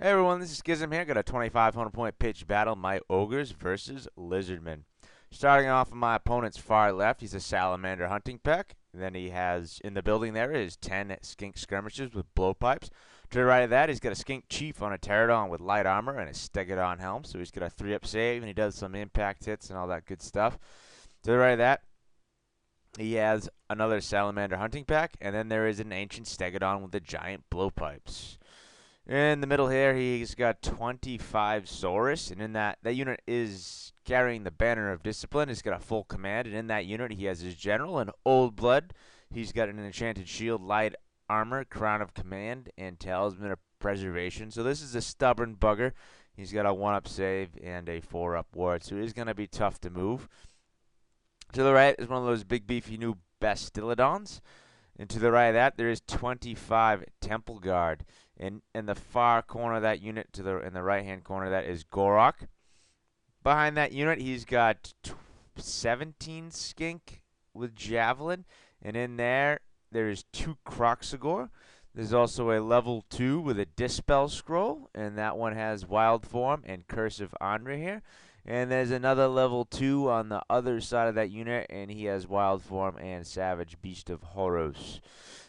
Hey everyone, this is Schism here. Got a 2,500 point pitch battle, my Ogres versus Lizardmen. Starting off on my opponent's far left, he's a Salamander hunting pack. Then he has, in the building there, is 10 skink skirmishers with blowpipes. To the right of that, he's got a skink chief on a pterodon with light armor and a stegodon helm. So he's got a 3-up save, and he does some impact hits and all that good stuff. To the right of that, he has another Salamander hunting pack, and then there is an ancient stegodon with the giant blowpipes. In the middle here, he's got 25 Saurus, and in that unit is carrying the banner of discipline. He's got a full command, and in that unit he has his general, an old blood. He's got an enchanted shield, light armor, crown of command, and talisman of preservation. So this is a stubborn bugger. He's got a 1-up save and a 4-up ward, so he's going to be tough to move. To the right is one of those big beefy new Bastillodons. And to the right of that, there is 25 Temple Guard. In the far corner of that unit, in the right-hand corner, that is Gorok. Behind that unit, he's got 17 Skink with Javelin. And in there, there's 2 Croxagore. There's also a level 2 with a Dispel Scroll. And that one has Wild Form and Curse of Andre here. And there's another level 2 on the other side of that unit, and he has Wild Form and Savage Beast of Horus.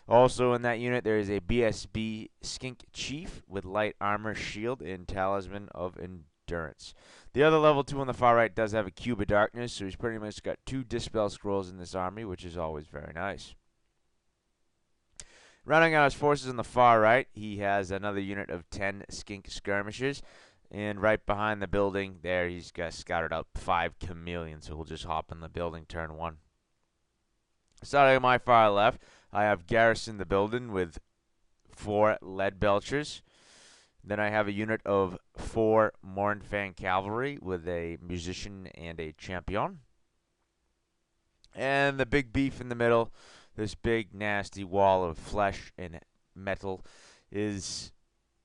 Also in that unit, there is a BSB Skink Chief with Light Armor, Shield, and Talisman of Endurance. The other level 2 on the far right does have a Cube of Darkness, so he's pretty much got 2 Dispel Scrolls in this army, which is always very nice. Rounding out his forces on the far right, he has another unit of 10 Skink Skirmishers. And right behind the building there, he's got scouted out 5 chameleons, so we'll just hop in the building turn 1. Starting on my far left, I have garrisoned the building with 4 lead belchers. Then I have a unit of 4 Mournfang cavalry with a musician and a champion. And the big beef in the middle, this big nasty wall of flesh and metal, is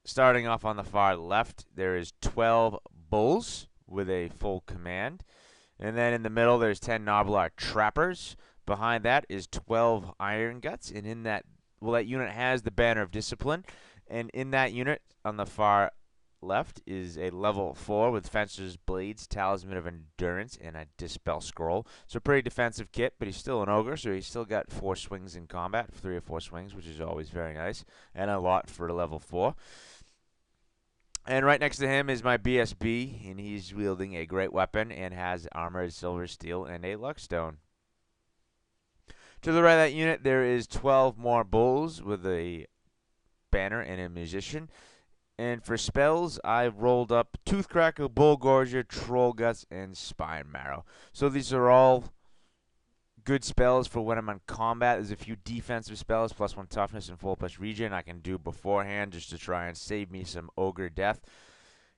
starting off on the far left. There is 12 bulls with a full command. And then in the middle, there's 10 Noblar trappers. Behind that is 12 Iron Guts. And in that, that unit has the banner of discipline. And in that unit on the far left is a level 4 with Fencer's Blades, Talisman of Endurance, and a Dispel Scroll. So pretty defensive kit, but he's still an Ogre, so he's still got 4 swings in combat, 3 or 4 swings, which is always very nice, and a lot for a level 4. And right next to him is my BSB, and he's wielding a great weapon and has armored silver steel and a luckstone. To the right of that unit, there is 12 more bulls with a banner and a musician. And for spells, I've rolled up Toothcracker, Bull Gorger, Troll Guts, and Spine Marrow. So these are all good spells for when I'm on combat. There's a few defensive spells, +1 toughness and full plus regen I can do beforehand just to try and save me some ogre death.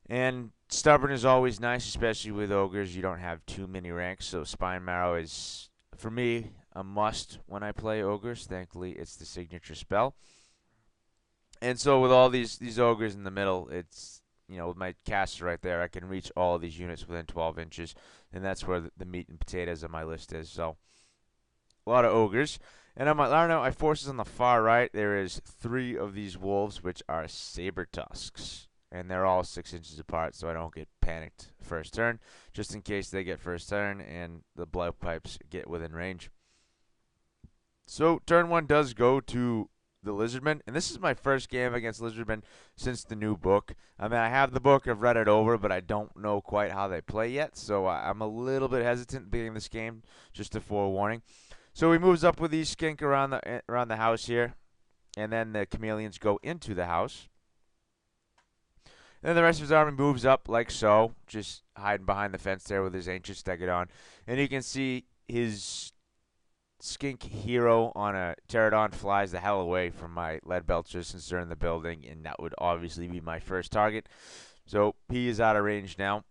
And stubborn is always nice, especially with ogres. You don't have too many ranks, so Spine Marrow is, for me, a must when I play ogres. Thankfully, it's the signature spell. And so with all these ogres in the middle, it's, with my caster right there, I can reach all of these units within 12 inches, and that's where the meat and potatoes on my list is. So a lot of ogres. And on my forces on the far right, there is 3 of these wolves, which are saber tusks. And they're all 6 inches apart, so I don't get panicked first turn, just in case they get first turn and the blowpipes get within range. So turn 1 does go to the Lizardmen, and this is my first game against Lizardmen since the new book. I mean, I have the book, I've read it over, but I don't know quite how they play yet, so I'm a little bit hesitant beginning this game, just a forewarning. So he moves up with these skink around the house here, and then the chameleons go into the house. And then the rest of his army moves up like so, just hiding behind the fence there with his ancient stegodon. And you can see his skink hero on a pterodon flies the hell away from my lead belchers since they're in the building, and that would obviously be my first target. So he is out of range now.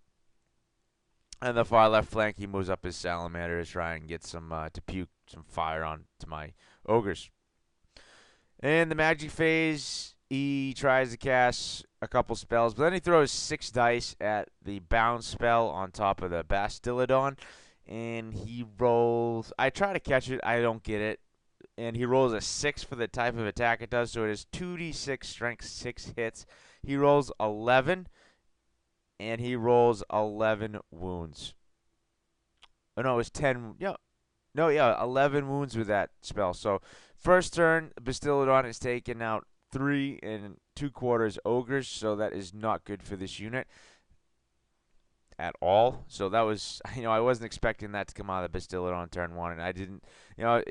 And the far left flank, he moves up his salamander to try and get some to puke some fire on to my ogres. In the magic phase, he tries to cast a couple spells, but then he throws 6 dice at the bounce spell on top of the Bastillodon. And he rolls, I try to catch it, I don't get it. And he rolls a 6 for the type of attack it does, so it is 2d6 strength 6 hits. He rolls 11, and he rolls 11 wounds. Oh, no, it was 10. Yeah, no, yeah, 11 wounds with that spell. So, first turn, Bastillodon is taking out 3 2/4 ogres, so that is not good for this unit at all. So that was, I wasn't expecting that to come out of the Bastillodon turn 1, and I didn't, you know,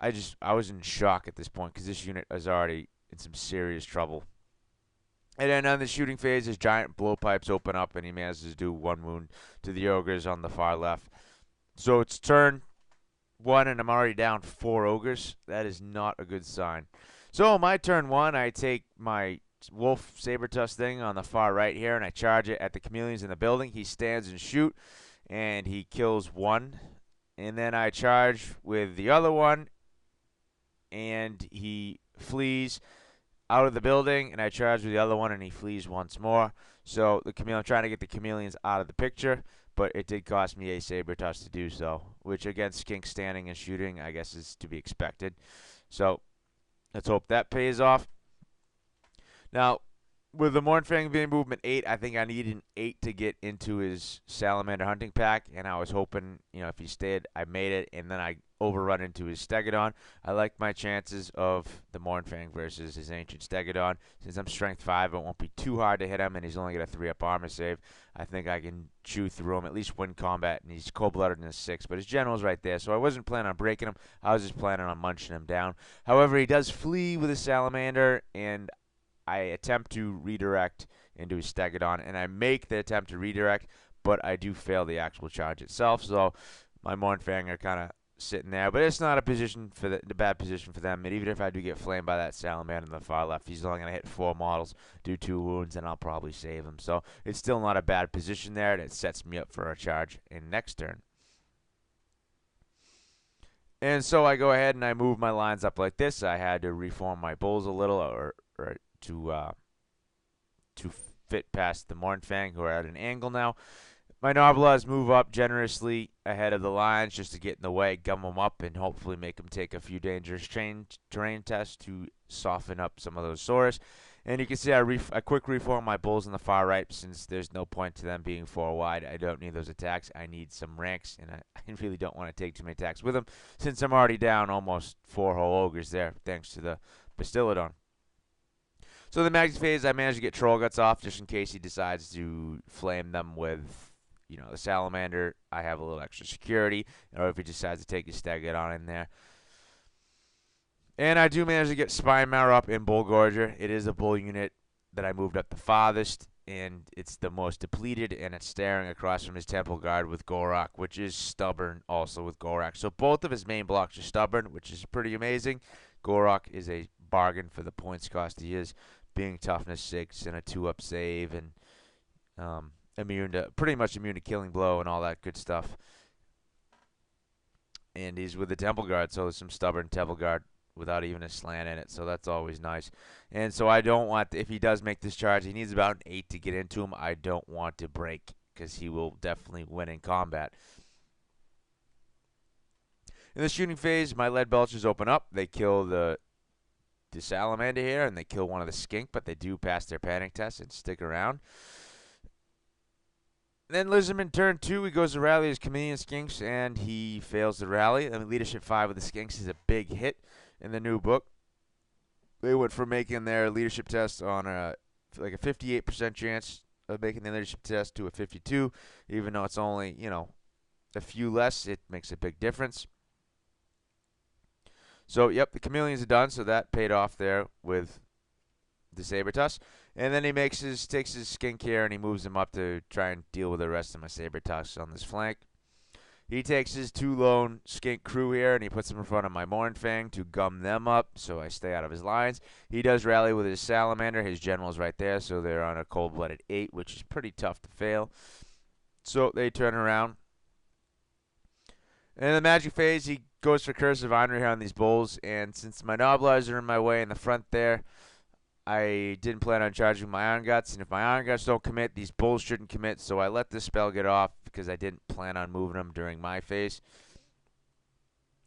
I was in shock at this point because this unit is already in some serious trouble. And then on the shooting phase, his giant blowpipes open up, and he manages to do 1 wound to the ogres on the far left. So it's turn 1, and I'm already down 4 ogres. That is not a good sign. So my turn 1, I take my wolf saber-tusk thing on the far right here, and I charge it at the chameleons in the building. He stands and shoot, and he kills 1. And then I charge with the other one, and he flees out of the building, and I charge with the other one, and he flees once more. So I'm trying to get the chameleons out of the picture, but it did cost me a saber-tusk to do so, which against skink standing and shooting, I guess is to be expected. So let's hope that pays off. Now, with the Mornfang being movement 8, I think I need an 8 to get into his Salamander hunting pack, and I was hoping, if he stayed, I made it, and then I overrun into his Stegodon. I like my chances of the Mornfang versus his Ancient Stegodon. Since I'm Strength 5, it won't be too hard to hit him, and he's only got a 3-up armor save. I think I can chew through him, at least win combat, and he's cold-blooded in a 6, but his general's right there, so I wasn't planning on breaking him. I was just planning on munching him down. However, he does flee with his Salamander, and I attempt to redirect into his Stegodon, and I make the attempt to redirect, but I do fail the actual charge itself. So my Mornfang are kind of sitting there, but it's not a position for the bad position for them. And even if I do get flamed by that Salamander on the far left, he's only going to hit 4 models, do 2 wounds, and I'll probably save him. So it's still not a bad position there, and it sets me up for a charge in next turn. And so I go ahead and I move my lines up like this. I had to reform my bulls a little, or to fit past the Mornfang, who are at an angle now. My Noblas move up generously ahead of the lines just to get in the way, gum them up, and hopefully make them take a few dangerous terrain tests to soften up some of those sores. And you can see I quick reform my bulls on the far right since there's no point to them being 4 wide. I don't need those attacks. I need some ranks, and I really don't want to take too many attacks with them since I'm already down almost 4 whole ogres there thanks to the Bastillodon. So the magic phase, I managed to get Troll Guts off just in case he decides to flame them with, the Salamander. I have a little extra security, or if he decides to take his Stegodon in there. And I do manage to get Spinemare up in Bull Gorger. It is a bull unit that I moved up the farthest, and it's the most depleted, and it's staring across from his Temple Guard with Gorak, which is stubborn also with Gorak. So both of his main blocks are stubborn, which is pretty amazing. Gorak is a bargain for the points cost he is, being toughness 6 and a 2-up save, and pretty much immune to Killing Blow and all that good stuff. And he's with the Temple Guard, so there's some stubborn Temple Guard without even a slant in it, so that's always nice. And so I don't want, if he does make this charge, he needs about an 8 to get into him. I don't want to break, because he will definitely win in combat. In the shooting phase, my lead belchers open up. They kill the Salamander here, and they kill one of the skink, but they do pass their panic test and stick around. Then Lizardman turn 2, he goes to rally his chameleon skinks, and he fails the rally. I mean, leadership 5 with the skinks is a big hit in the new book. They went from making their leadership test on a 58% chance of making the leadership test to a 52, even though it's only, a few less. It makes a big difference. So, yep, the chameleons are done, so that paid off there with the Saber-Tusk. And then he takes his skink here, and he moves him up to try and deal with the rest of my Saber-Tusks on this flank. He takes his 2 lone skink crew here, and he puts them in front of my Mornfang to gum them up, so I stay out of his lines. He does rally with his Salamander. His general's right there, so they're on a cold-blooded 8, which is pretty tough to fail. So they turn around. And in the magic phase, he goes for Curse of Einri here on these bulls, and since my Noblars are in my way in the front there, I didn't plan on charging my Iron Guts, and if my Iron Guts don't commit, these bulls shouldn't commit, so I let this spell get off because I didn't plan on moving them during my phase.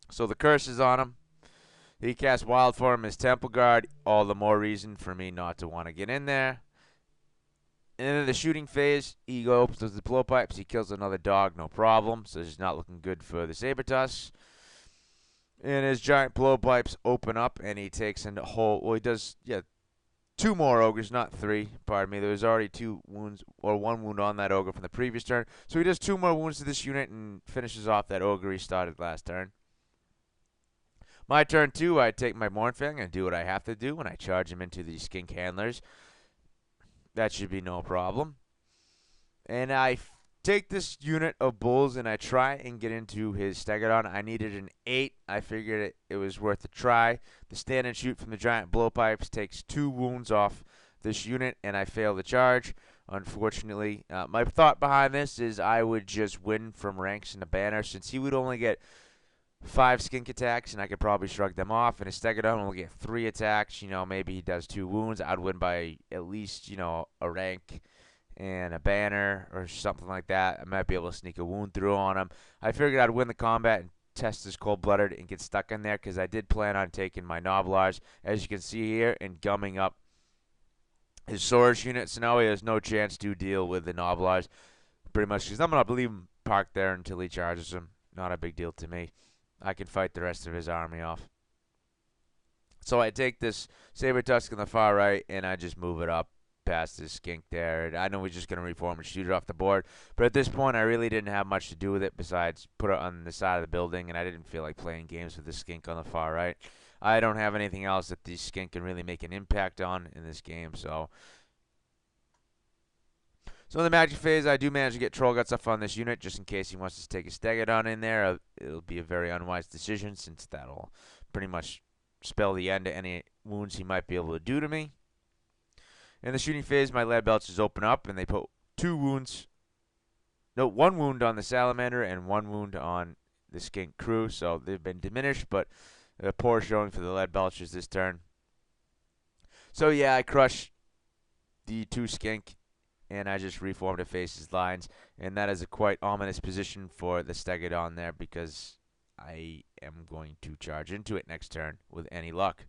So the curse is on him. He casts Wild Form as Temple Guard, all the more reason for me not to want to get in there. And then in the shooting phase, he goes to the blowpipes. He kills another dog, no problem. So it's not looking good for the Sabertusk. And his giant blowpipes open up, and he takes in the whole. Well, he does, yeah, 2 more ogres, not 3. Pardon me. There was already 2 wounds, or 1 wound on that ogre from the previous turn. So he does 2 more wounds to this unit and finishes off that ogre he started last turn. My turn 2, I take my Mournfang and do what I have to do, and I charge him into the skink handlers. That should be no problem. And I take this unit of bulls and I try and get into his Stegodon. I needed an 8. I figured it was worth a try. The stand and shoot from the giant blowpipes takes 2 wounds off this unit, and I fail the charge. Unfortunately, my thought behind this is I would just win from ranks in the banner, since he would only get 5 skink attacks, and I could probably shrug them off. And his Stegodon will get 3 attacks. Maybe he does 2 wounds. I'd win by at least, a rank and a banner or something like that. I might be able to sneak a wound through on him. I figured I'd win the combat and test this cold-blooded and get stuck in there, because I did plan on taking my Noblars, as you can see here, and gumming up his Saurus unit. So now he has no chance to deal with the Noblars, pretty much, because I'm going to leave him parked there until he charges him. Not a big deal to me. I can fight the rest of his army off. So I take this Sabertusk on the far right, and I just move it up past this skink there. I know we're just going to reform and shoot it off the board, but at this point I really didn't have much to do with it besides put it on the side of the building, and I didn't feel like playing games with the skink on the far right. I don't have anything else that the skink can really make an impact on in this game. So in the magic phase, I do manage to get Troll Guts up on this unit just in case he wants to take a Stegodon in there. It'll be a very unwise decision, since that'll pretty much spell the end to any wounds he might be able to do to me. In the shooting phase, my lead belchers open up, and they put 1 wound on the Salamander and 1 wound on the skink crew. So they've been diminished, but a poor showing for the lead belchers this turn. So yeah, I crush the 2 skink, and I just reform to face his lines. And that is a quite ominous position for the Stegodon there, because I am going to charge into it next turn with any luck.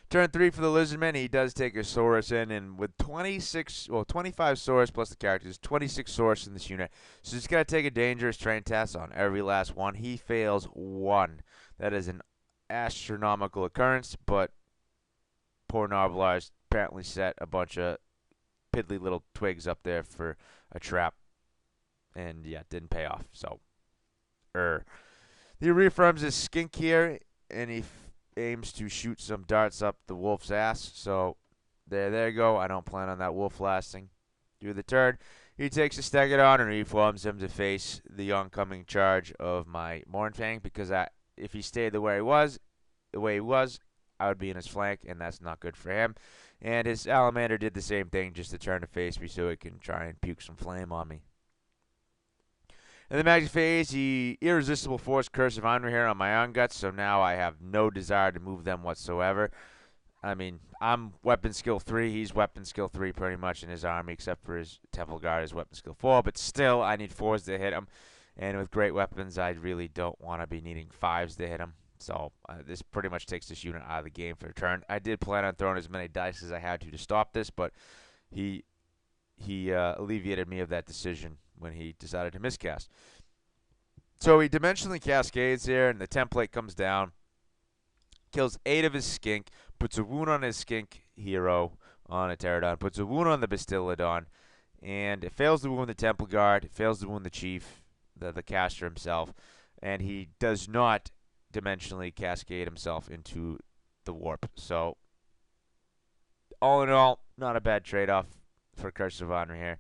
Turn 3 for the Lizardmen, he does take a Saurus in, and with 25 Saurus plus the characters, 26 Saurus in this unit. So he's got to take a dangerous train test on every last one. He fails 1. That is an astronomical occurrence, but poor Noblars apparently set a bunch of piddly little twigs up there for a trap, and yeah, didn't pay off. So, he reaffirms his skink here, and he aims to shoot some darts up the wolf's ass. So there you go. I don't plan on that wolf lasting through the turn. He takes a Stegodon and reforms him to face the oncoming charge of my Mournfang, because if he stayed the way he was, I would be in his flank, and that's not good for him. And his Salamander did the same thing, just to turn to face me so he can try and puke some flame on me. In the magic phase, he Irresistible Force Curse of Honor here on my Iron Guts, so now I have no desire to move them whatsoever. I mean, I'm weapon skill 3, he's weapon skill 3 pretty much in his army, except for his Temple Guard is weapon skill 4, but still, I need 4s to hit him. And with great weapons, I really don't want to be needing 5s to hit him. So this pretty much takes this unit out of the game for a turn. I did plan on throwing as many dice as I had to stop this, but he alleviated me of that decision when he decided to miscast. So he dimensionally cascades here, and the template comes down, kills 8 of his skink, puts a wound on his skink hero on a Pterodon, puts a wound on the Bastillodon, and it fails to wound the Temple Guard, it fails to wound the chief, the caster himself, and he does not dimensionally cascade himself into the warp. So all in all, not a bad trade-off for Curse of Honor here.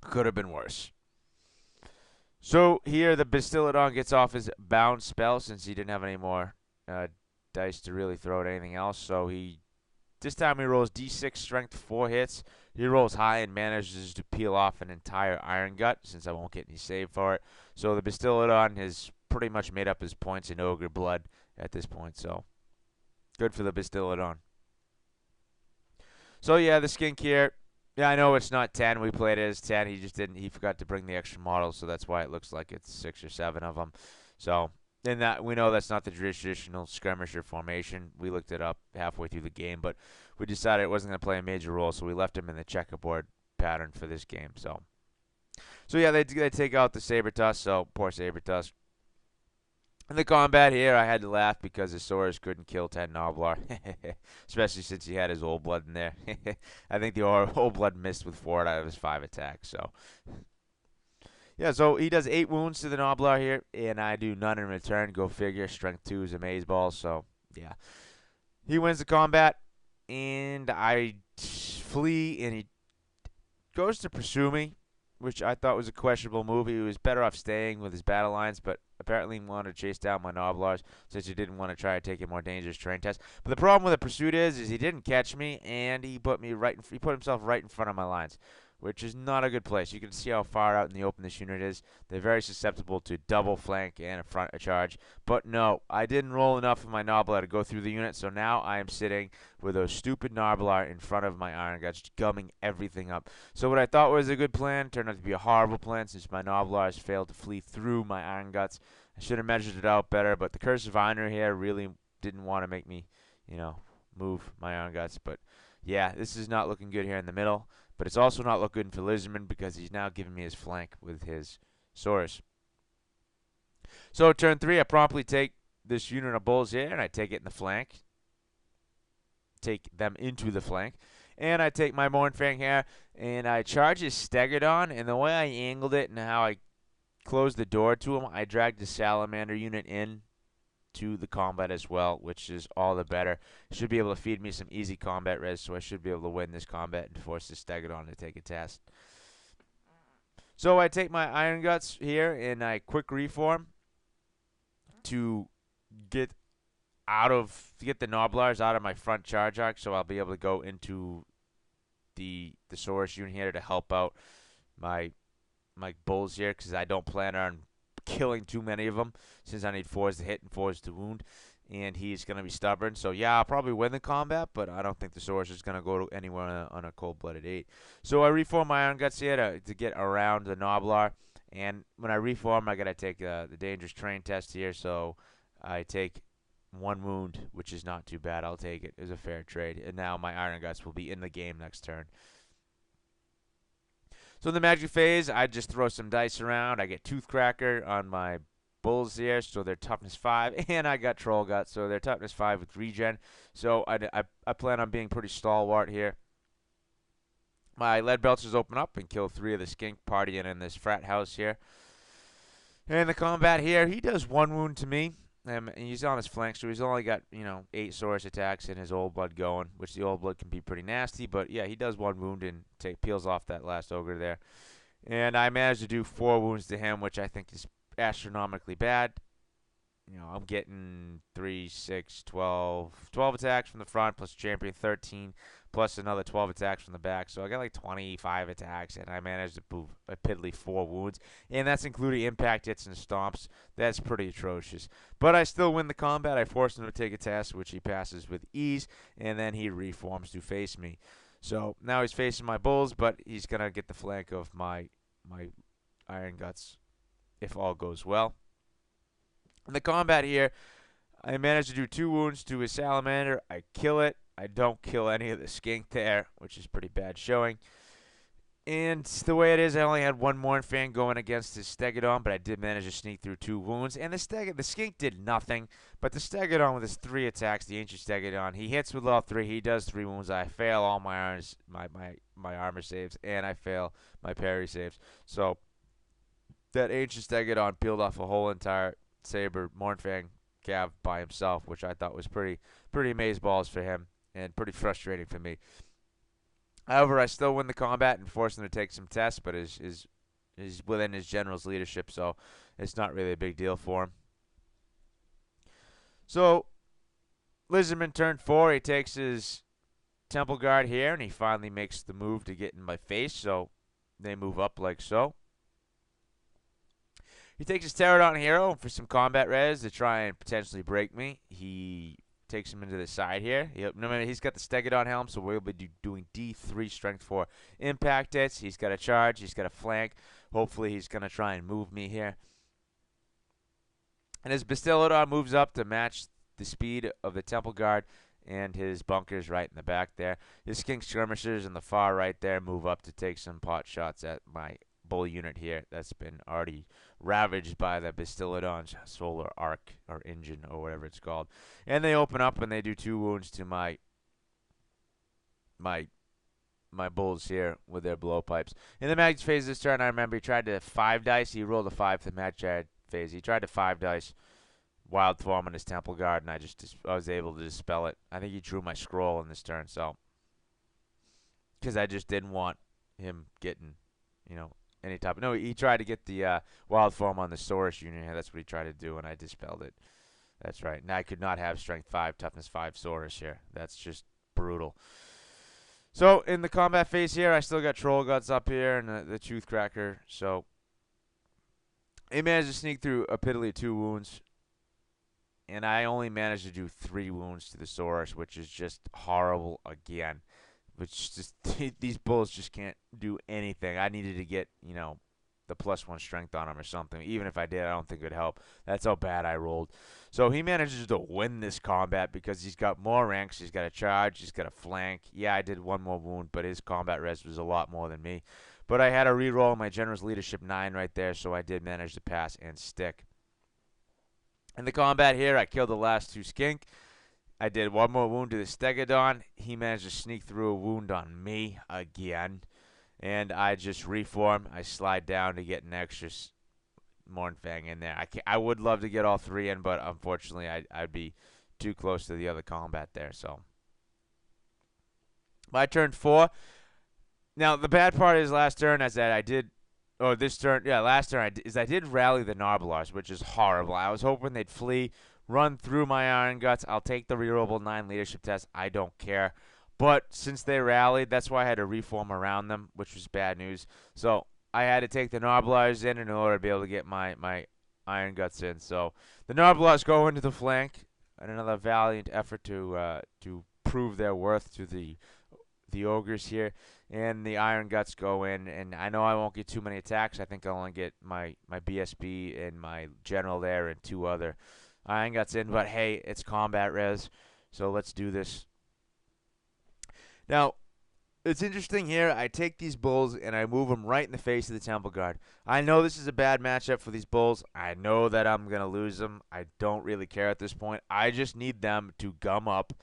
Could have been worse. So here the Bastillodon gets off his bound spell, since he didn't have any more dice to really throw at anything else. So this time he rolls D6 strength 4 hits. He rolls high and manages to peel off an entire Iron Gut, since I won't get any save for it. So the Bastillodon has pretty much made up his points in Ogre blood at this point. So good for the Bastillodon. So yeah, the skink here. Yeah, I know it's not 10. We played it as 10. He forgot to bring the extra models, so that's why it looks like it's 6 or 7 of them. So, we know that's not the traditional skirmisher formation. We looked it up halfway through the game, but we decided it wasn't going to play a major role, so we left him in the checkerboard pattern for this game. So yeah, they take out the Sabertusk, so poor Sabertusk. In the combat here, I had to laugh because the Saurus couldn't kill 10 Noblar, especially since he had his Old Blood in there. I think the Old Blood missed with 4 out of his 5 attacks, so... Yeah, so he does 8 wounds to the Noblar here, and I do none in return. Go figure, Strength 2 is Amazeballs, so yeah. He wins the combat, and I flee, and he goes to pursue me, which I thought was a questionable move. He was better off staying with his battle lines, but apparently he wanted to chase down my Noblars since he didn't want to try to take a more dangerous terrain test. But the problem with the pursuit is he didn't catch me, and he put himself right in front of my lines, which is not a good place. You can see how far out in the open this unit is. They're very susceptible to double flank and a charge. But no, I didn't roll enough of my Noblar to go through the unit, so now I am sitting with those stupid Noblar in front of my Iron Guts, gumming everything up. So what I thought was a good plan turned out to be a horrible plan since my Noblars failed to flee through my Iron Guts. I should have measured it out better, but the Curse of Honor here really didn't want to make me, move my Iron Guts. But yeah, this is not looking good here in the middle. But it's also not looking good for Lizardman because he's now giving me his flank with his Saurus. So turn 3, I promptly take this unit of bulls here, and I take it in the flank. Take them into the flank. And I take my Mournfang here, and I charge his Stegodon, and the way I angled it and how I closed the door to him, I dragged the Salamander unit in to the combat as well, which is all the better. Should be able to feed me some easy combat res, so I should be able to win this combat and force the Stegodon to take a test. So I take my Iron Guts here and I quick reform to get the Noblars out of my front charge arc, so I'll be able to go into the Saurus unit here to help out my bulls here, because I don't plan on killing too many of them since I need 4s to hit and 4s to wound, and he's going to be stubborn. So yeah, I'll probably win the combat, but I don't think the Saurus is going to go anywhere on a cold-blooded 8. So I reform my Iron Guts here to get around the Noblar, and when I reform, I got to take the dangerous terrain test here, so I take 1 wound, which is not too bad. I'll take it as a fair trade, and now my Iron Guts will be in the game next turn. So in the magic phase, I just throw some dice around. I get Toothcracker on my bulls here, so they're toughness 5, and I got Troll Guts, so they're toughness 5 with regen. So I plan on being pretty stalwart here. My lead belchers open up and kill 3 of the skink partying in this frat house here. And the combat here, he does 1 wound to me. And he's on his flank, so he's only got, 8 Saurus attacks and his Old Blood going, which the Old Blood can be pretty nasty. But, yeah, he does 1 wound and peels off that last Ogre there. And I managed to do 4 wounds to him, which I think is astronomically bad. I'm getting 3, 6, 12 attacks from the front, plus Champion 13, plus another 12 attacks from the back. So I got like 25 attacks, and I managed to move a piddly 4 wounds. And that's including impact hits and stomps. That's pretty atrocious. But I still win the combat. I force him to take a test, which he passes with ease, and then he reforms to face me. So now he's facing my bulls, but he's going to get the flank of my Iron Guts if all goes well. In the combat here, I managed to do 2 wounds to his Salamander. I kill it. I don't kill any of the skink there, which is pretty bad showing. And the way it is, I only had 1 Mournfang going against his Stegodon, but I did manage to sneak through 2 wounds. And the skink did nothing, but the Stegodon with his 3 attacks, the Ancient Stegodon, he hits with all 3. He does 3 wounds. I fail all my armor saves, and I fail my parry saves. So that Ancient Stegodon peeled off a whole entire Saber Mournfang cav by himself, which I thought was pretty amazeballs for him and pretty frustrating for me. However, I still win the combat and force him to take some tests, but is within his general's leadership, so it's not really a big deal for him. So Lizardman turn 4, he takes his Temple Guard here, and he finally makes the move to get in my face, so they move up like so. He takes his Pterodon Hero for some combat res to try and potentially break me. He takes him into the side here. He's got the Stegodon Helm, so we'll be doing D3 Strength 4 impact hits. He's got a charge. He's got a flank. Hopefully he's going to try and move me here. And his Bastiladon moves up to match the speed of the Temple Guard, and his bunkers right in the back there. His skink skirmishers in the far right there move up to take some pot shots at my bull unit here that's been already ravaged by the Bastillodon's solar arc or engine or whatever it's called. And they open up and they do 2 wounds to my bulls here with their blowpipes. In the magic phase this turn, I remember he tried to 5 dice. He rolled a 5 for the magic phase. He tried to 5 dice wild form on his temple guard, and I was able to dispel it. I think he drew my scroll in this turn, so because I just didn't want him getting, any type of... No, he tried to get the wild form on the Saurus unit. That's what he tried to do, and I dispelled it. That's right. And I could not have strength 5, toughness 5 Saurus here. That's just brutal. So, in the combat phase here, I still got Troll Guts up here and the Tooth Cracker. So, he managed to sneak through a piddly 2 wounds. And I only managed to do 3 wounds to the Saurus, which is just horrible again. Which just, these bulls just can't do anything. I needed to get, the +1 strength on him or something. Even if I did, I don't think it would help. That's how bad I rolled. So he manages to win this combat because he's got more ranks. He's got a charge. He's got a flank. Yeah, I did 1 more wound, but his combat res was a lot more than me. But I had a reroll my General's Leadership 9 right there, so I did manage to pass and stick. In the combat here, I killed the last 2 skink. I did 1 more wound to the Stegodon. He managed to sneak through a wound on me again. And I just reform. I slide down to get an extra Mournfang in there. I would love to get all 3 in, but unfortunately I'd be too close to the other combat there. So my turn 4. Now the bad part is last turn is that I did... Oh, this turn... Yeah, last turn I did rally the Narbalars, which is horrible. I was hoping they'd flee, run through my Iron Guts. I'll take the rerollable 9 leadership test. I don't care. But since they rallied, that's why I had to reform around them, which was bad news. So I had to take the Narbalars in order to be able to get my Iron Guts in. So the Narbalars go into the flank, and another valiant effort to prove their worth to the Ogres here. And the Iron Guts go in, and I know I won't get too many attacks. I think I'll only get my BSB and my General there and 2 other Iron Guts in. But hey, it's combat res, so let's do this. Now, it's interesting here. I take these bulls and I move them right in the face of the Temple Guard. I know this is a bad matchup for these bulls. I know that I'm going to lose them. I don't really care at this point. I just need them to gum up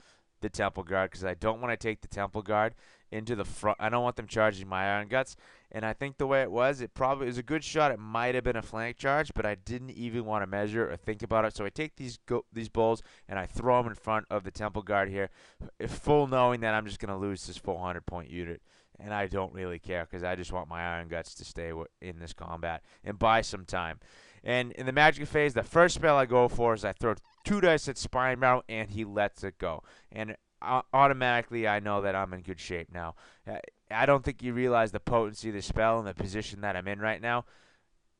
the Temple Guard because I don't want to take the Temple Guard into the front. I don't want them charging my Iron Guts. And I think the way it was a good shot. It might have been a flank charge, but I didn't even want to measure or think about it. So I take these bulls and I throw them in front of the Temple Guard here, full knowing that I'm just going to lose this 400-point unit. And I don't really care because I just want my Iron Guts to stay in this combat and buy some time. And in the magic phase, the first spell I go for is I throw 2 dice at Spine Marrow, and he lets it go. And automatically I know that I'm in good shape now. I don't think you realize the potency of the spell and the position that I'm in right now,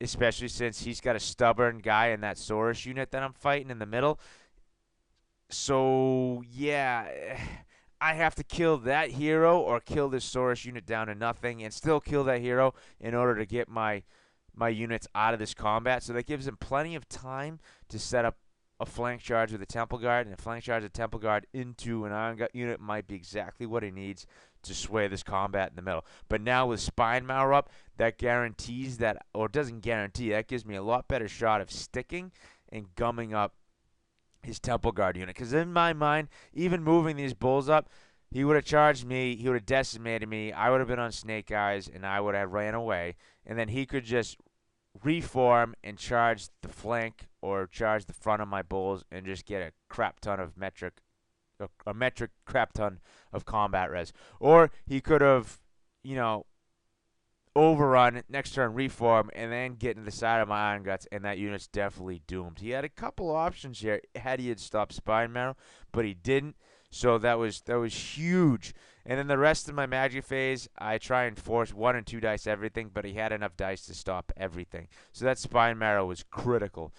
especially since he's got a stubborn guy in that Saurus unit that I'm fighting in the middle. So, yeah, I have to kill that hero or kill this Saurus unit down to nothing and still kill that hero in order to get my units out of this combat. So that gives him plenty of time to set up a flank charge with a Temple Guard, and a flank charge of Temple Guard into an Iron Gut unit might be exactly what he needs to sway this combat in the middle. But now with Spine Marrow up, that guarantees that, or doesn't guarantee, that gives me a lot better shot of sticking and gumming up his Temple Guard unit. Because in my mind, even moving these bulls up, he would have charged me, he would have decimated me, I would have been on Snake Eyes, and I would have ran away. And then he could just reform and charge the flank or charge the front of my bulls and just get a crap ton of metric crap ton of combat res. Or he could have, overrun, next turn reform, and then get into the side of my Iron Guts, and that unit's definitely doomed. He had a couple options here had he had stopped Spine Marrow, but he didn't. So that was huge. And then the rest of my magic phase, I try and force 1 and 2 dice everything, but he had enough dice to stop everything. So that Spine Marrow was critical.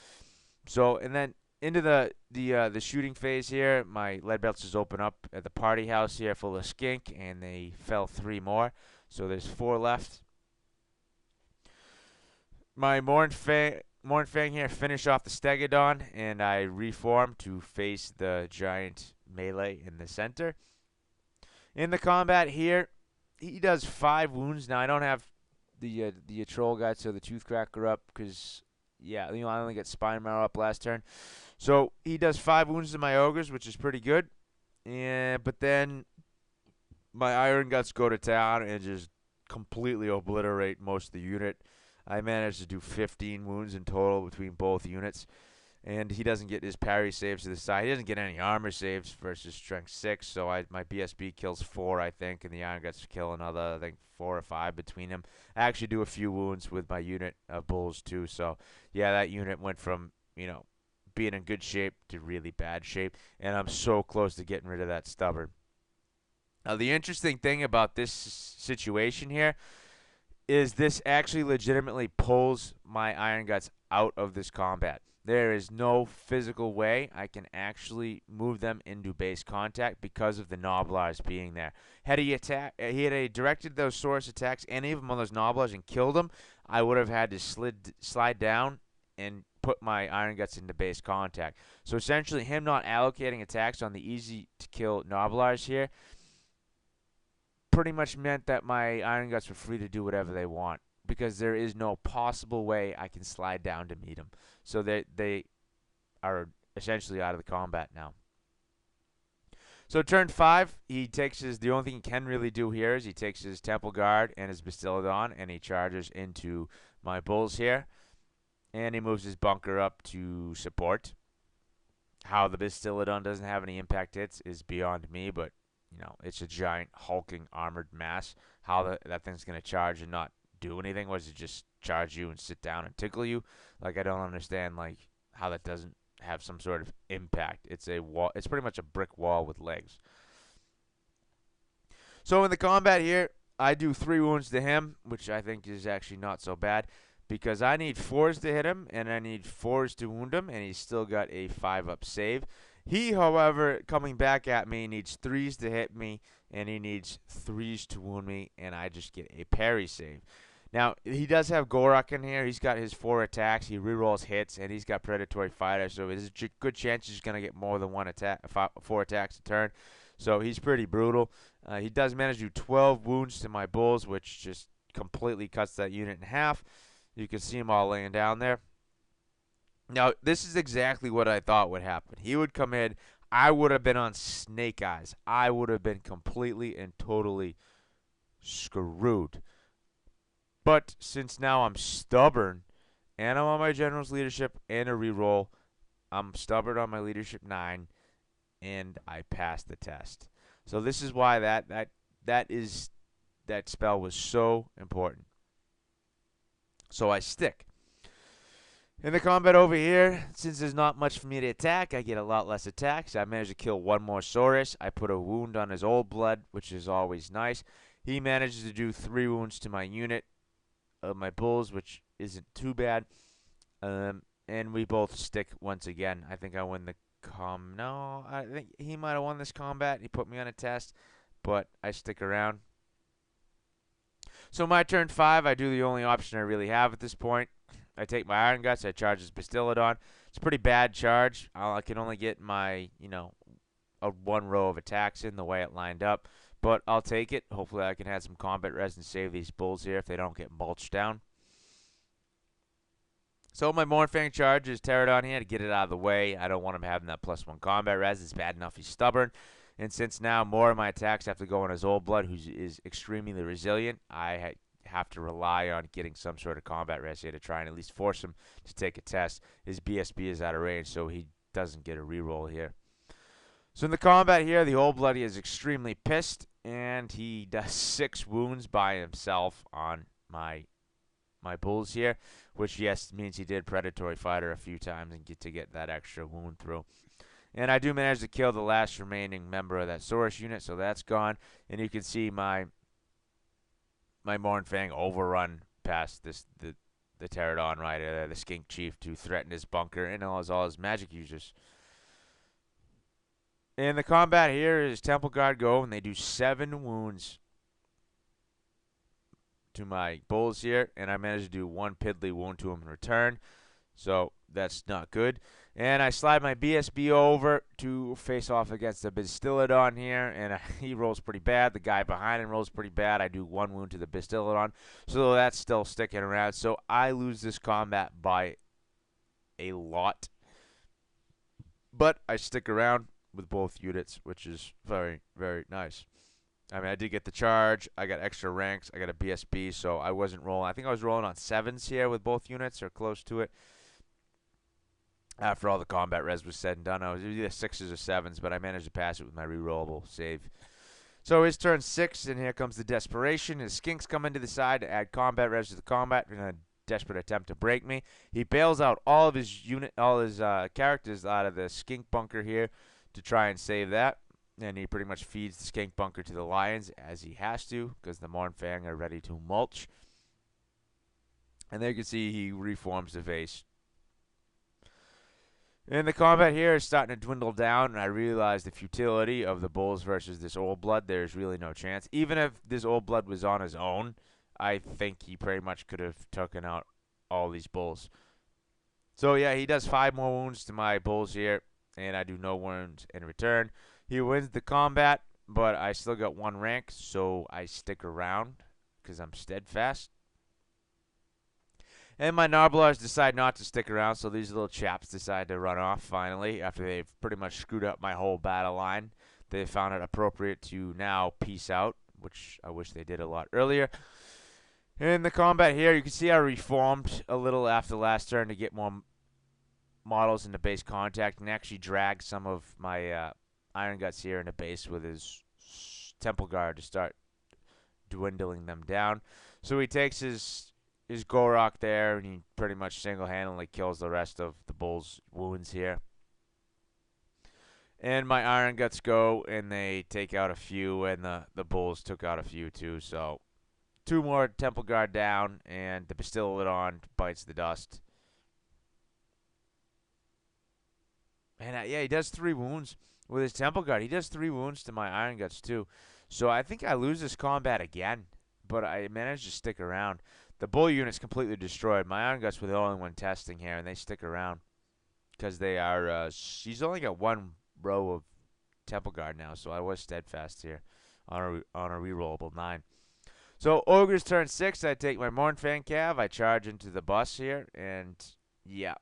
So, and then into the shooting phase here, my lead belts just open up at the party house here full of skink, and they fell 3 more. So there's 4 left. My Mournfang here finish off the Stegodon, and I reform to face the giant melee in the center. In the combat here, he does 5 wounds. Now I don't have the troll guy, so the tooth cracker up because yeah, I only get spine marrow up last turn. So he does 5 wounds to my ogres, which is pretty good. And but then my iron guts go to town and just completely obliterate most of the unit. I managed to do 15 wounds in total between both units. And he doesn't get his parry saves to the side. He doesn't get any armor saves versus strength 6. So my BSB kills 4, I think, and the iron guts kill another, I think, 4 or 5 between them. I actually do a few wounds with my unit of bulls too. So yeah, that unit went from being in good shape to really bad shape, and I'm so close to getting rid of that stubborn. Now the interesting thing about this situation here is this actually legitimately pulls my iron guts out of this combat. There is no physical way I can actually move them into base contact because of the Noblars being there. Had he directed those source attacks, any of them on those Noblars, and killed them, I would have had to slide down and put my iron guts into base contact. So essentially, him not allocating attacks on the easy to kill Noblars here pretty much meant that my iron guts were free to do whatever they want, because there is no possible way I can slide down to meet them. So they are essentially out of the combat now. So turn 5, he takes the only thing he can really do here is he takes his Temple Guard and his Bastiladon, and he charges into my bulls here. And he moves his bunker up to support. How the Bastiladon doesn't have any impact hits is beyond me, but it's a giant hulking armored mass. How that thing's going to charge and not do anything? Was it just charge you and sit down and tickle you? Like, I don't understand how that doesn't have some sort of impact. It's a wall. It's pretty much a brick wall with legs. So in the combat here, I do 3 wounds to him, which I think is actually not so bad, because I need 4s to hit him and I need 4s to wound him, and he's still got a 5-up save. He, however, coming back at me, needs 3s to hit me, and he needs 3s to wound me, and I just get a parry save. Now, he does have Gorak in here. He's got his 4 attacks. He rerolls hits, and he's got Predatory Fighter, so there's a good chance he's going to get more than 4 attacks a turn. So he's pretty brutal. He does manage to do 12 wounds to my bulls, which just completely cuts that unit in half. You can see them all laying down there. Now, this is exactly what I thought would happen. He would come in. I would have been on snake eyes. I would have been completely and totally screwed. But since now I'm stubborn, and I'm on my general's leadership and a reroll, I'm stubborn on my leadership 9, and I passed the test. So this is why that spell was so important. So I stick. In the combat over here, since there's not much for me to attack, I get a lot less attacks. I managed to kill 1 more Saurus. I put a wound on his old blood, which is always nice. He manages to do 3 wounds to my unit of my bulls, which isn't too bad. And we both stick once again. I think I win the no, I think he might have won this combat. He put me on a test, but I stick around. So my turn 5, I do the only option I really have at this point. I take my Iron Guts, I charge his Bastiladon. It's a pretty bad charge. I can only get my, a 1 row of attacks in the way it lined up. But I'll take it. Hopefully I can have some combat res and save these bulls here if they don't get mulched down. So my Mournfang charge is Pterodon here to get it out of the way. I don't want him having that +1 combat res. It's bad enough he's stubborn. And since now more of my attacks have to go on his old blood, who is extremely resilient, I have to rely on getting some sort of combat res here to try and at least force him to take a test. His BSB is out of range, so he doesn't get a reroll here. So in the combat here, the old bloody is extremely pissed, and he does 6 wounds by himself on my bulls here, which, yes, means he did Predatory Fighter a few times and get that extra wound through. And I do manage to kill the last remaining member of that Saurus unit, so that's gone. And you can see my Mournfang overrun past the Pterodon right there, the Skink Chief, to threaten his bunker and all his magic users. In the combat here, his Temple Guard go, and they do 7 wounds to my bulls here, and I managed to do 1 piddly wound to him in return, so that's not good. And I slide my BSB over to face off against the Bastillodon here, and he rolls pretty bad. The guy behind him rolls pretty bad. I do 1 wound to the Bastillodon, so that's still sticking around. So I lose this combat by a lot. But I stick around with both units, which is very, very nice. I mean, I did get the charge. I got extra ranks. I got a BSB, so I wasn't rolling. I think I was rolling on 7s here with both units, or close to it. After all the combat res was said and done, I was either 6s or 7s, but I managed to pass it with my rerollable save. So his turn 6, and here comes the Desperation. His skinks come into the side to add combat res to the combat in a desperate attempt to break me. He bails out all of his characters out of the skink bunker here to try and save that. And he pretty much feeds the skink bunker to the lions, as he has to, because the Mournfang are ready to mulch. And there you can see he reforms the vase. And the combat here is starting to dwindle down, and I realize the futility of the bulls versus this old blood. There's really no chance. Even if this old blood was on his own, I think he pretty much could have taken out all these bulls. So yeah, he does 5 more wounds to my bulls here, and I do no wounds in return. He wins the combat, but I still got 1 rank, so I stick around because I'm steadfast. And my Narblars decide not to stick around, so these little chaps decide to run off finally after they've pretty much screwed up my whole battle line. They found it appropriate to now peace out, which I wish they did a lot earlier. In the combat here, you can see I reformed a little after last turn to get more models into base contact and actually drag some of my Iron Guts here into base with his Temple Guard to start dwindling them down. So he takes his Gorok there, and he pretty much single-handedly kills the rest of the bull's wounds here. And my Iron Guts go, and they take out a few, and the bulls took out a few too. So 2 more Temple Guard down, and the Bastillodon bites the dust. And yeah, he does 3 wounds with his Temple Guard. He does 3 wounds to my Iron Guts too. So I think I lose this combat again, but I managed to stick around. The bull unit's completely destroyed. My Iron Guts were the only one testing here, and they stick around because they are. She's only got 1 row of Temple Guard now, so I was steadfast here on a rerollable 9. So Ogre's turn 6. I take my Mournfang Cav. I charge into the bus here, and yeah.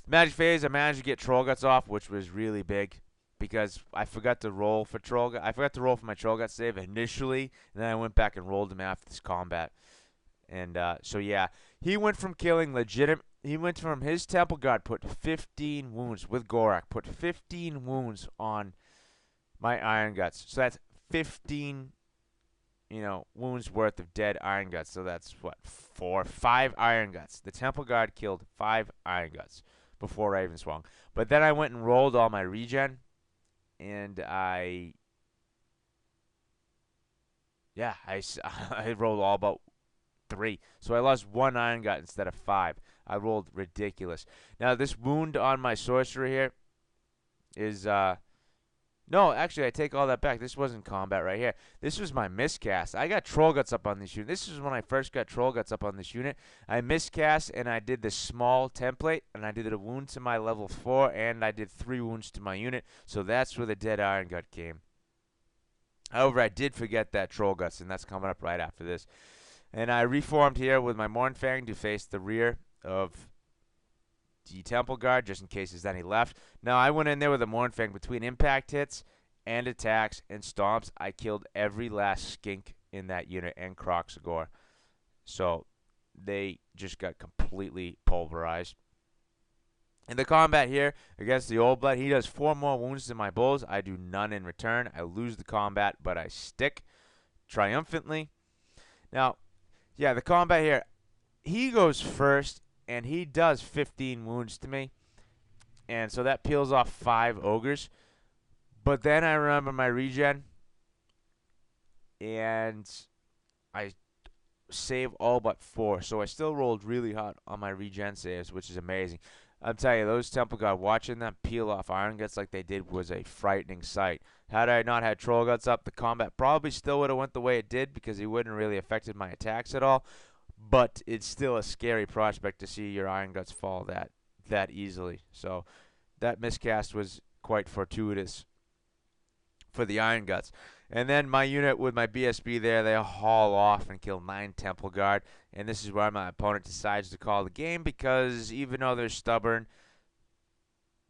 The magic phase, I managed to get Troll Guts off, which was really big, because I forgot to roll for Troll Gut. I forgot to roll for my Troll Gut save initially, and then I went back and rolled him after this combat. And so yeah, he went from killing legitimate. He went from his Temple Guard put 15 wounds with Gorok, put 15 wounds on my Iron Guts. So that's 15, wounds worth of dead Iron Guts. So that's what, 5 Iron Guts. The Temple Guard killed 5 Iron Guts before I even swung. But then I went and rolled all my regen. And I rolled all about 3. So I lost 1 Iron Gut instead of 5. I rolled ridiculous. Now, this wound on my sorcerer here is, no, actually, I take all that back. This wasn't combat right here. This was my miscast. I got Troll Guts up on this unit. This is when I first got Troll Guts up on this unit. I miscast, and I did the small template, and I did a wound to my level 4, and I did 3 wounds to my unit. So that's where the dead Iron Gut came. However, I did forget that Troll Guts, and that's coming up right after this. And I reformed here with my Mournfang to face the rear of the Temple Guard, just in case there's any left. Now, I went in there with a Mournfang. Between impact hits and attacks and stomps, I killed every last skink in that unit and Kroxagor. So they just got completely pulverized. In the combat here against the Old Blood, he does 4 more wounds to my bulls. I do none in return. I lose the combat, but I stick triumphantly. Now, yeah, the combat here, he goes first, and he does 15 wounds to me. And so that peels off 5 ogres. But then I remember my regen, and I save all but 4. So I still rolled really hot on my regen saves, which is amazing. I'm telling you, those Temple Guard, watching them peel off Iron Guts like they did was a frightening sight. Had I not had Troll Guts up, the combat probably still would have went the way it did because he wouldn't really affected my attacks at all. But it's still a scary prospect to see your Iron Guts fall that that easily. So that miscast was quite fortuitous for the Iron Guts. And then my unit with my BSB there, they haul off and kill 9 Temple Guard. And this is where my opponent decides to call the game because even though they're stubborn,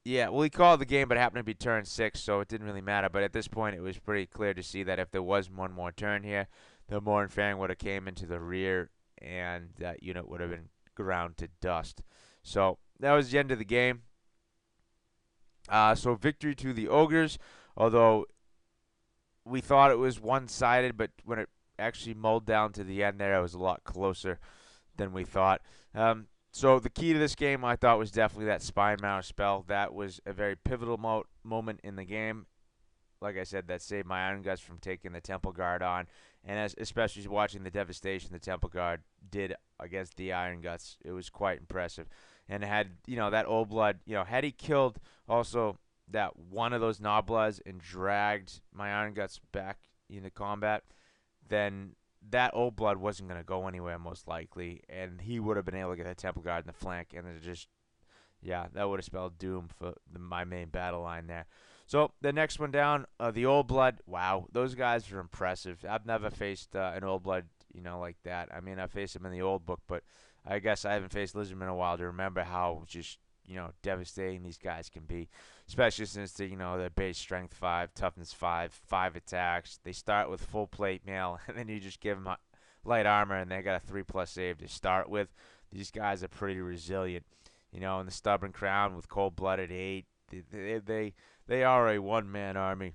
yeah, well, he called the game, but it happened to be turn 6, so it didn't really matter. But at this point, it was pretty clear to see that if there was one more turn here, the Morn Fang would have came into the rear, and that unit would have been ground to dust. So that was the end of the game. So victory to the Ogres, although we thought it was one-sided, but when it actually mulled down to the end there, it was a lot closer than we thought. So the key to this game, I thought, was definitely that Spine Marrow spell. That was a very pivotal moment in the game. Like I said, that saved my Iron Guts from taking the Temple Guard on, and especially watching the devastation the Temple Guard did against the Iron Guts, it was quite impressive. And had that Old Blood, had he killed also that one of those Nobblers and dragged my Iron Guts back into combat, then that Old Blood wasn't going to go anywhere most likely, and he would have been able to get the Temple Guard in the flank, and it just, yeah, that would have spelled doom for my main battle line there. So the next one down, the Old Blood. Wow, those guys are impressive. I've never faced an Old Blood, like that. I mean, I faced them in the old book, but I guess I haven't faced Lizardmen in a while to remember how just devastating these guys can be, especially since they're base strength 5, toughness 5, 5 attacks. They start with full plate mail, and then you just give them light armor, and they got a 3+ save to start with. These guys are pretty resilient, in the Stubborn Crown with Cold Blooded 8. They are a one-man army.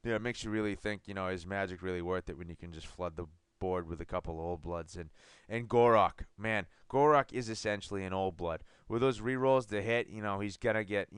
It makes you really think, is magic really worth it when you can just flood the board with a couple Old Bloods? And Gorok, man, Gorok is essentially an Old Blood. With those rerolls to hit, he's gonna get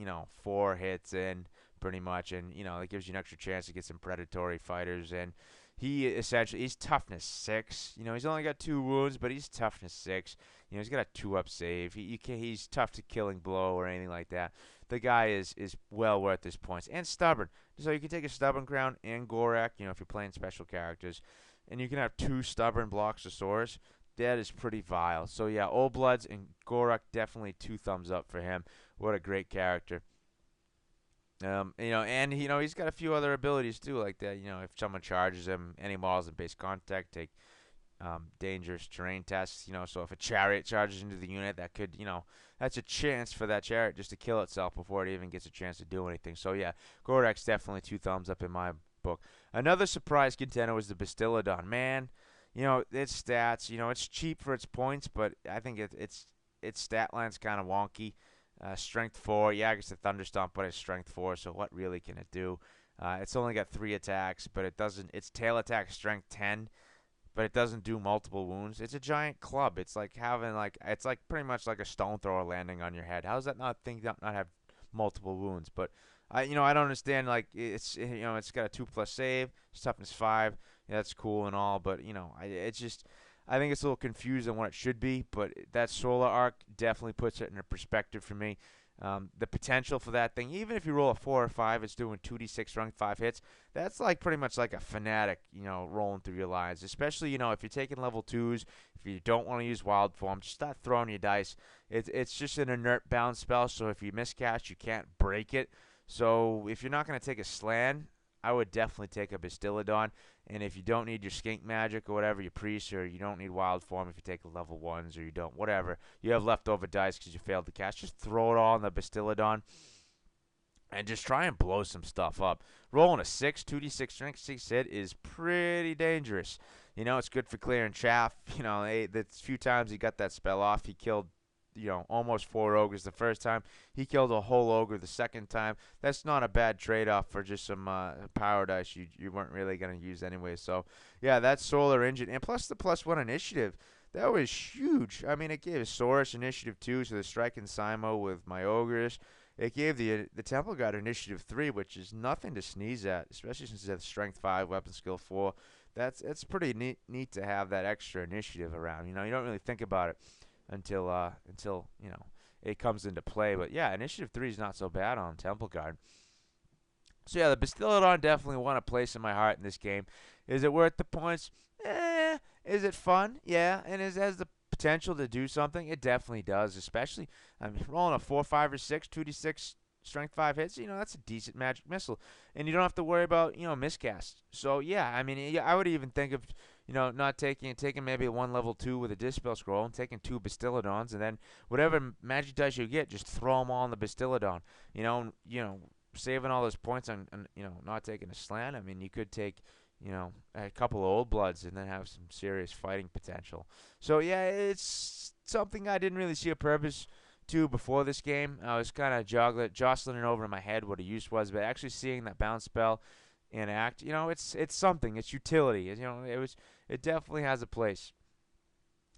4 hits in pretty much, and that gives you an extra chance to get some predatory fighters. And he's toughness 6. He's only got 2 wounds, but he's toughness 6. He's got a 2-up save. He's tough to killing blow or anything like that. The guy is well worth his points, and stubborn. So you can take a Stubborn Crown and Gorak, if you're playing special characters, and you can have 2 stubborn blocks of swords. That is pretty vile. So yeah, Old Bloods and Gorak, definitely 2 thumbs up for him. What a great character. And he's got a few other abilities too, like that. If someone charges him, any models in base contact take dangerous terrain tests. So if a chariot charges into the unit, that could, that's a chance for that chariot just to kill itself before it even gets a chance to do anything. So yeah, Gorak's definitely 2 thumbs up in my book. Another surprise contender was the Bastiladon. Man, its stats, it's cheap for its points, but I think its stat line's kind of wonky. Strength 4, yeah, I guess the Thunderstomp, but it's strength 4, so what really can it do? It's only got 3 attacks, but it doesn't. Its tail attack strength 10, but it doesn't do multiple wounds. It's a giant club. It's like having it's like pretty much like a stone thrower landing on your head. How does that not have multiple wounds? But I don't understand. Like it's got a 2+ save, it's toughness 5. Yeah, that's cool and all, but I think it's a little confused on what it should be, but that solar arc definitely puts it in a perspective for me. The potential for that thing, even if you roll a 4 or 5, it's doing 2d6 strength 5 hits. That's like pretty much like a fanatic, rolling through your lines. Especially, if you're taking level 2s, if you don't want to use wild form, just start throwing your dice. It's just an inert bound spell, so if you miscast, you can't break it. So if you're not going to take a Slan, I would definitely take a Bastiladon. And if you don't need your skink magic or whatever, your priest, or you don't need wild form if you take level 1s, or you don't, whatever, you have leftover dice because you failed to cast, just throw it all on the Bastiladon and just try and blow some stuff up. Rolling a 6, 2d6 strength 6 hit is pretty dangerous. It's good for clearing chaff. The few times he got that spell off, he killed almost 4 ogres the first time. He killed a whole ogre the second time. That's not a bad trade-off for just some power dice you weren't really going to use anyway. So, yeah, that's Solar Engine. And plus the +1 initiative. That was huge. I mean, it gave Saurus initiative 2, so the Strike and Simo with my ogres. It gave the Temple Guard initiative 3, which is nothing to sneeze at, especially since it has strength 5, weapon skill 4. It's pretty neat to have that extra initiative around. You don't really think about it until it comes into play. But yeah, initiative 3 is not so bad on Temple Guard. So yeah, the Bastiladon definitely won a place in my heart in this game. Is it worth the points? Is it fun? Yeah, and it has the potential to do something. It definitely does, especially I mean, rolling a 4, 5, or 6, 2d6 strength 5 hits. That's a decent magic missile, and you don't have to worry about miscast. So yeah, I mean, yeah, I would even think of not taking maybe a 1 level 2 with a dispel scroll and taking 2 Bastillodons, and then whatever magic dice you get, just throw them all on the Bastillodon. Saving all those points on not taking a slant. I mean, you could take a couple of old bloods and then have some serious fighting potential. So yeah, it's something I didn't really see a purpose to before this game. I was kind of jostling it over in my head what a use was, but actually seeing that bounce spell in act, it's something. It's utility. It definitely has a place.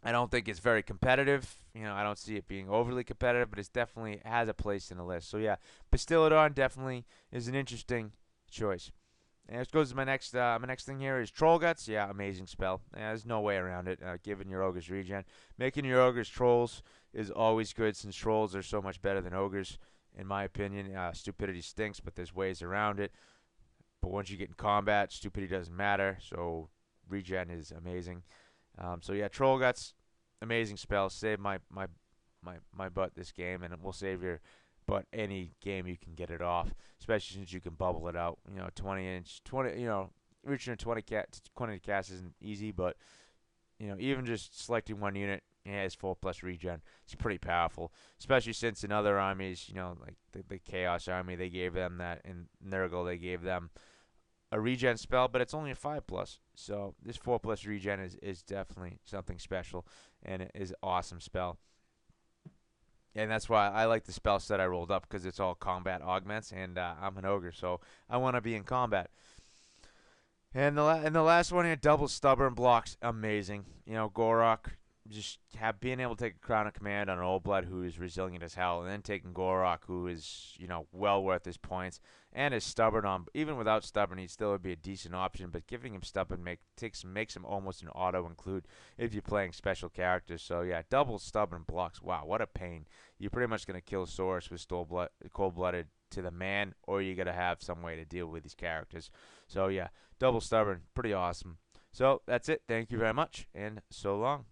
I don't think it's very competitive. I don't see it being overly competitive, but it definitely has a place in the list. So yeah, Bastillodon definitely is an interesting choice. And this goes to my next thing here is Troll Guts. Yeah, amazing spell. There's no way around it. Given your ogres regen, making your ogres trolls is always good since trolls are so much better than ogres, in my opinion. Stupidity stinks, but there's ways around it. But once you get in combat, stupidity doesn't matter. So regen is amazing. So yeah, Troll Guts, amazing spell. Save my butt this game, and it will save your butt any game you can get it off, especially since you can bubble it out. 20 inch, 20. Reaching a 20 cast isn't easy, but even just selecting one unit. Yeah, it's 4+ regen. It's pretty powerful, especially since in other armies, like the Chaos Army, they gave them that. In Nurgle, they gave them a regen spell, but it's only a 5+. So this 4+ regen is definitely something special, and it is an awesome spell. And that's why I like the spell set I rolled up, because it's all combat augments, and I'm an ogre, so I want to be in combat. And the last one here, double stubborn blocks, amazing. Gorok, just being able to take a crown of command on an old blood who is resilient as hell, and then taking Gorok, who is well worth his points, and is stubborn on. Even without stubborn, he still would be a decent option. But giving him stubborn makes him almost an auto include if you're playing special characters. So yeah, double stubborn blocks. Wow, what a pain! You're pretty much gonna kill Saurus with cold blooded to the man, or you gotta have some way to deal with these characters. So yeah, double stubborn, pretty awesome. So that's it. Thank you very much, and so long.